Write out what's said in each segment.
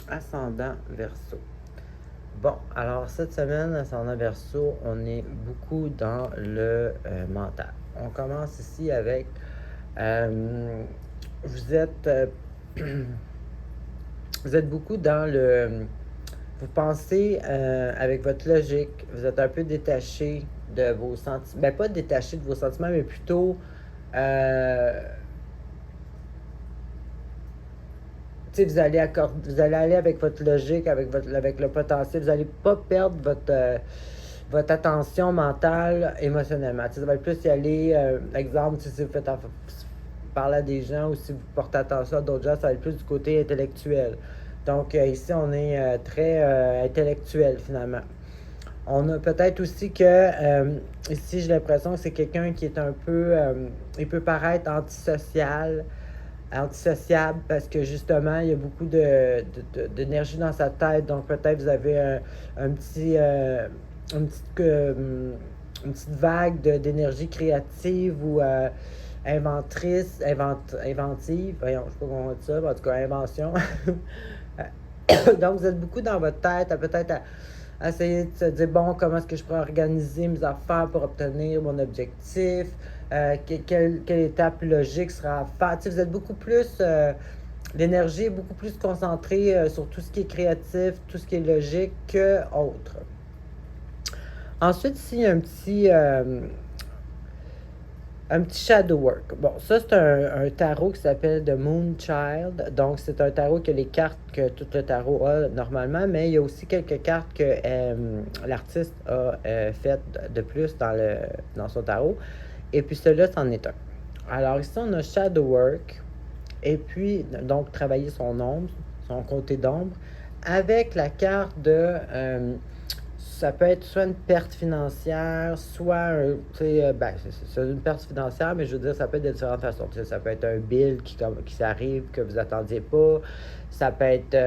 Ascendant Verseau. Bon, alors cette semaine, Ascendant Verseau, on est beaucoup dans le mental. On commence ici avec vous êtes vous êtes beaucoup dans le vous pensez avec votre logique, vous êtes un peu détaché de vos sentiments, ben pas détaché de vos sentiments, mais plutôt euh, vous allez aller avec votre logique, avec le potentiel. Vous n'allez pas perdre votre attention mentale émotionnellement. Ça va être plus y aller, exemple, si vous faites parler à des gens ou si vous portez attention à d'autres gens, ça va être plus du côté intellectuel. Donc ici, on est très intellectuel finalement. On a peut-être aussi que ici, j'ai l'impression que c'est quelqu'un qui est un peu, il peut paraître antisociable parce que justement, il y a beaucoup d'énergie dans sa tête. Donc peut-être vous avez un petit, une, petite, une petite vague d'énergie créative ou inventive. Voyons, je sais pas comment on dit ça, mais en tout cas, invention. Donc vous êtes beaucoup dans votre tête, à essayer de se dire, bon, comment est-ce que je pourrais organiser mes affaires pour obtenir mon objectif, quelle étape logique sera à faire. Tu sais, vous êtes beaucoup plus, l'énergie est beaucoup plus concentrée sur tout ce qui est créatif, tout ce qui est logique que autre. Ensuite, ici, il y a un petit shadow work. Bon, ça, c'est un tarot qui s'appelle The Moon Child. Donc, c'est un tarot qui a les cartes que tout le tarot a normalement, mais il y a aussi quelques cartes que l'artiste a faites de plus dans son tarot. Et puis, celui-là, c'en est un. Alors, ici, on a Shadow Work. Et puis, donc, travailler son ombre, son côté d'ombre, avec la carte de ça peut être soit une perte financière, soit c'est une perte financière, mais je veux dire, ça peut être de différentes façons. Tu sais, ça peut être un bill qui s'arrive que vous attendiez pas. Ça peut être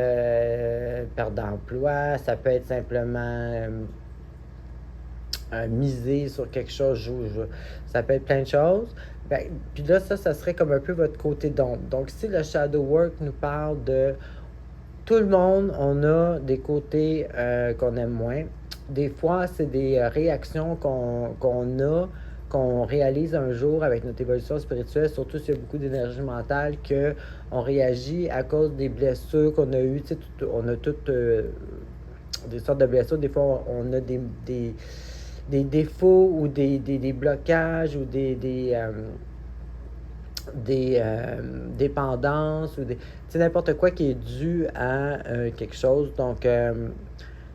perte d'emploi. Ça peut être simplement miser sur quelque chose. Ça peut être plein de choses. Ben, puis là, ça serait comme un peu votre côté d'ombre. Donc, si le shadow work nous parle de tout le monde, on a des côtés qu'on aime moins. Des fois, c'est des réactions qu'on réalise un jour avec notre évolution spirituelle, surtout s'il y a beaucoup d'énergie mentale, qu'on réagit à cause des blessures qu'on a eues. Tu sais, on a toutes des sortes de blessures. Des fois, on a des défauts ou des blocages ou des dépendances ou n'importe quoi qui est dû à quelque chose.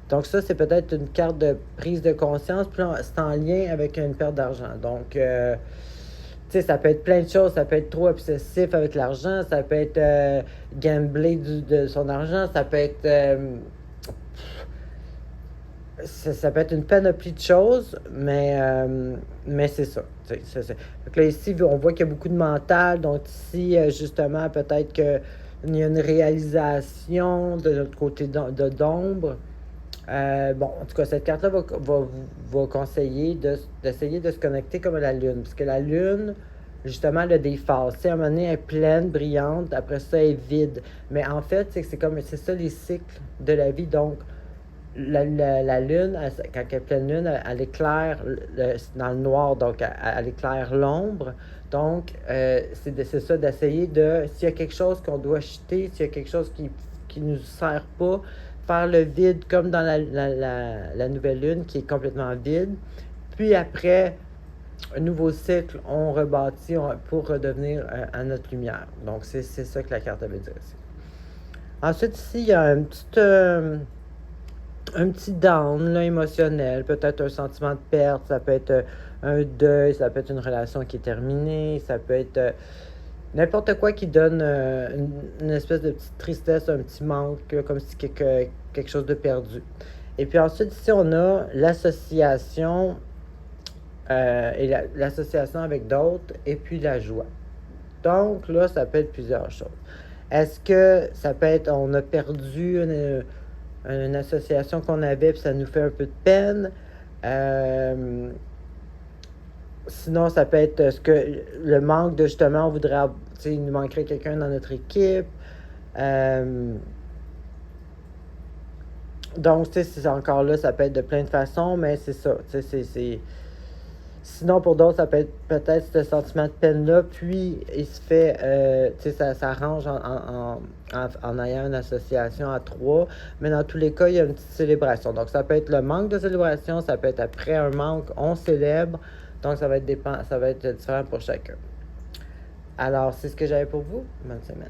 Donc ça, c'est peut-être une carte de prise de conscience, puis c'est en lien avec une perte d'argent. Donc, ça peut être plein de choses. Ça peut être trop obsessif avec l'argent, ça peut être gambler de son argent, ça peut être ça peut être une panoplie de choses, mais c'est ça. Donc là, ici, on voit qu'il y a beaucoup de mental. Donc ici, justement, peut-être qu'il y a une réalisation de notre côté d'ombre. Bon, en tout cas, cette carte-là va conseiller d'essayer de se connecter comme à la Lune. Parce que la Lune, justement, elle a des phases. Tu sais, à un moment donné, elle est pleine, brillante. Après ça, elle est vide. Mais en fait, c'est ça les cycles de la vie. Donc, la lune, quand elle est pleine lune, elle éclaire dans le noir, donc elle éclaire l'ombre. Donc, c'est ça, d'essayer de, s'il y a quelque chose qu'on doit jeter, s'il y a quelque chose qui ne nous sert pas, faire le vide comme dans la nouvelle lune qui est complètement vide. Puis après, un nouveau cycle, on rebâtit pour redevenir à notre lumière. Donc, c'est ça que la carte veut dire ici. Ensuite, ici, il y a un petit down là, émotionnel, peut-être un sentiment de perte, ça peut être un deuil, ça peut être une relation qui est terminée, ça peut être n'importe quoi qui donne une espèce de petite tristesse, un petit manque, comme si quelque chose de perdu. Et puis ensuite, ici, on a l'association et l'association avec d'autres, et puis la joie. Donc là, ça peut être plusieurs choses. Est-ce que ça peut être, on a perdu une association qu'on avait, puis ça nous fait un peu de peine. Sinon, ça peut être ce que le manque de justement, on voudrait, il nous manquerait quelqu'un dans notre équipe. Donc, tu sais, c'est encore là, ça peut être de plein de façons, mais c'est ça. Tu sais, c'est. Sinon, pour d'autres, ça peut être peut-être ce sentiment de peine-là, puis il se fait, tu sais, ça s'arrange en ayant une association à trois, mais dans tous les cas, il y a une petite célébration. Donc, ça peut être le manque de célébration, ça peut être après un manque, on célèbre, donc ça va être différent pour chacun. Alors, c'est ce que j'avais pour vous. Bonne semaine.